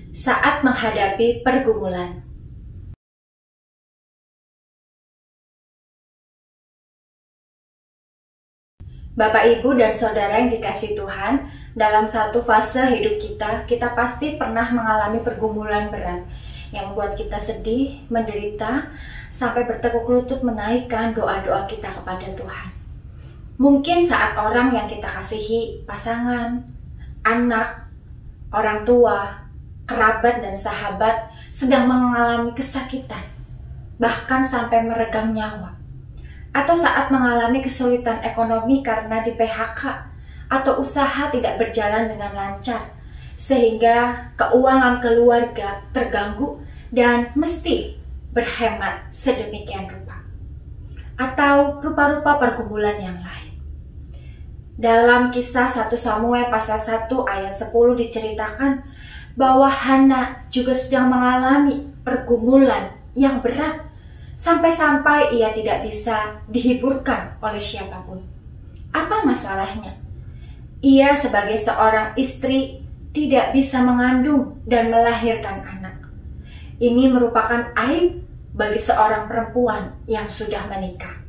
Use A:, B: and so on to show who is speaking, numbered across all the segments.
A: saat menghadapi pergumulan. Bapak, Ibu, dan Saudara yang dikasihi Tuhan, dalam satu fase hidup kita pasti pernah mengalami pergumulan berat yang membuat kita sedih, menderita, sampai bertekuk lutut menaikkan doa-doa kita kepada Tuhan. Mungkin saat orang yang kita kasihi, pasangan, anak, orang tua, kerabat, dan sahabat sedang mengalami kesakitan, bahkan sampai meregang nyawa. Atau saat mengalami kesulitan ekonomi karena di PHK atau usaha tidak berjalan dengan lancar, sehingga keuangan keluarga terganggu dan mesti berhemat sedemikian rupa. Atau rupa-rupa pergumulan yang lain. Dalam kisah 1 Samuel pasal 1 ayat 10 diceritakan bahwa Hana juga sedang mengalami pergumulan yang berat, sampai-sampai ia tidak bisa dihiburkan oleh siapapun. Apa masalahnya? Ia sebagai seorang istri tidak bisa mengandung dan melahirkan anak. Ini merupakan aib bagi seorang perempuan yang sudah menikah.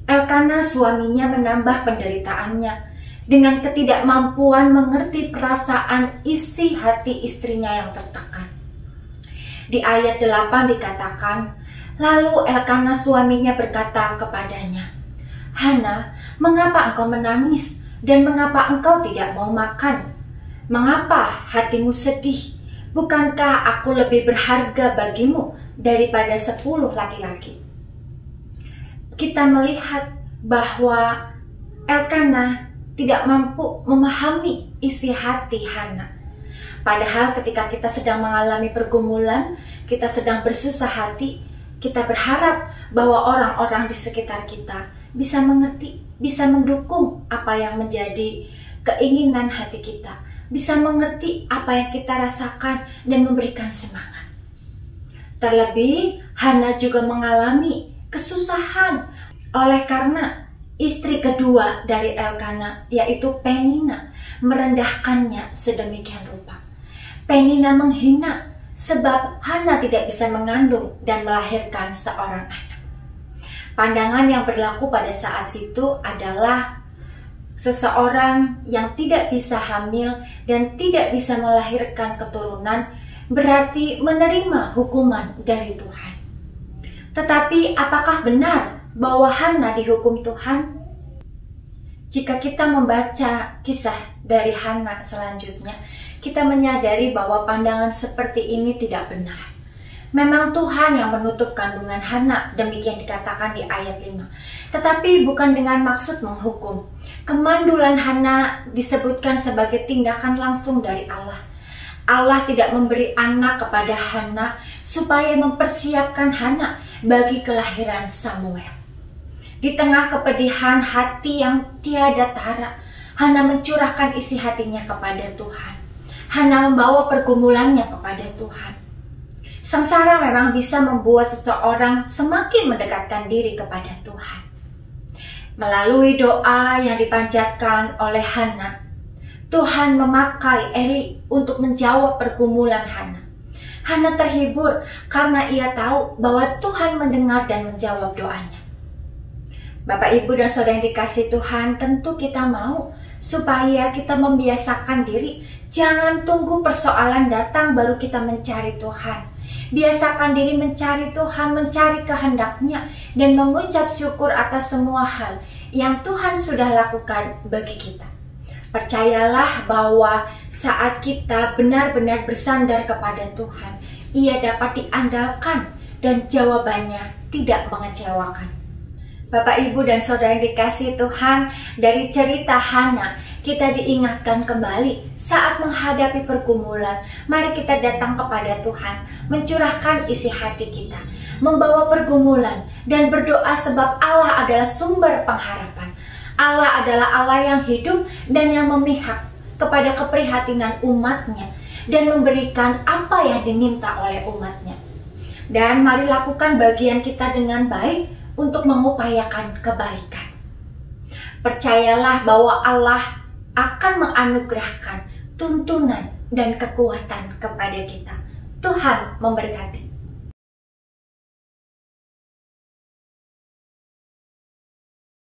A: Elkana suaminya menambah penderitaannya dengan ketidakmampuan mengerti perasaan isi hati istrinya yang tertekan. Di ayat 8 dikatakan, lalu Elkana suaminya berkata kepadanya, "Hana, mengapa engkau menangis dan mengapa engkau tidak mau makan? Mengapa hatimu sedih? Bukankah aku lebih berharga bagimu daripada 10 laki-laki?" Kita melihat bahwa Elkana tidak mampu memahami isi hati Hana. Padahal ketika kita sedang mengalami pergumulan, kita sedang bersusah hati, kita berharap bahwa orang-orang di sekitar kita bisa mengerti, bisa mendukung apa yang menjadi keinginan hati kita, bisa mengerti apa yang kita rasakan dan memberikan semangat. Terlebih, Hana juga mengalami kesusahan oleh karena istri kedua dari Elkana, yaitu Penina, merendahkannya sedemikian rupa. Penina menghina sebab Hana tidak bisa mengandung dan melahirkan seorang anak. Pandangan yang berlaku pada saat itu adalah seseorang yang tidak bisa hamil dan tidak bisa melahirkan keturunan berarti menerima hukuman dari Tuhan. Tetapi apakah benar bahwa Hana dihukum Tuhan? Jika kita membaca kisah dari Hana selanjutnya, kita menyadari bahwa pandangan seperti ini tidak benar. Memang Tuhan yang menutup kandungan Hana, demikian dikatakan di ayat 5. Tetapi bukan dengan maksud menghukum. Kemandulan Hana disebutkan sebagai tindakan langsung dari Allah. Allah tidak memberi anak kepada Hana supaya mempersiapkan Hana bagi kelahiran Samuel. Di tengah kepedihan hati yang tiada tara, Hana mencurahkan isi hatinya kepada Tuhan. Hana membawa pergumulannya kepada Tuhan. Sengsara memang bisa membuat seseorang semakin mendekatkan diri kepada Tuhan. Melalui doa yang dipanjatkan oleh Hana, Tuhan memakai Eli untuk menjawab pergumulan Hana. Hana terhibur karena ia tahu bahwa Tuhan mendengar dan menjawab doanya. Bapak, Ibu, dan Saudara yang dikasihi Tuhan, tentu kita mau supaya kita membiasakan diri. Jangan tunggu persoalan datang baru kita mencari Tuhan. Biasakan diri mencari Tuhan, mencari kehendak-Nya, dan mengucap syukur atas semua hal yang Tuhan sudah lakukan bagi kita. Percayalah bahwa saat kita benar-benar bersandar kepada Tuhan, Ia dapat diandalkan dan jawabannya tidak mengecewakan. Bapak, Ibu, dan Saudara yang dikasihi Tuhan, dari cerita Hana, kita diingatkan kembali saat menghadapi pergumulan. Mari kita datang kepada Tuhan, mencurahkan isi hati kita, membawa pergumulan, dan berdoa sebab Allah adalah sumber pengharapan. Allah adalah Allah yang hidup dan yang memihak kepada keprihatinan umat-Nya dan memberikan apa yang diminta oleh umat-Nya. Dan mari lakukan bagian kita dengan baik untuk mengupayakan kebaikan. Percayalah bahwa Allah akan menganugerahkan tuntunan dan kekuatan kepada kita. Tuhan memberkati.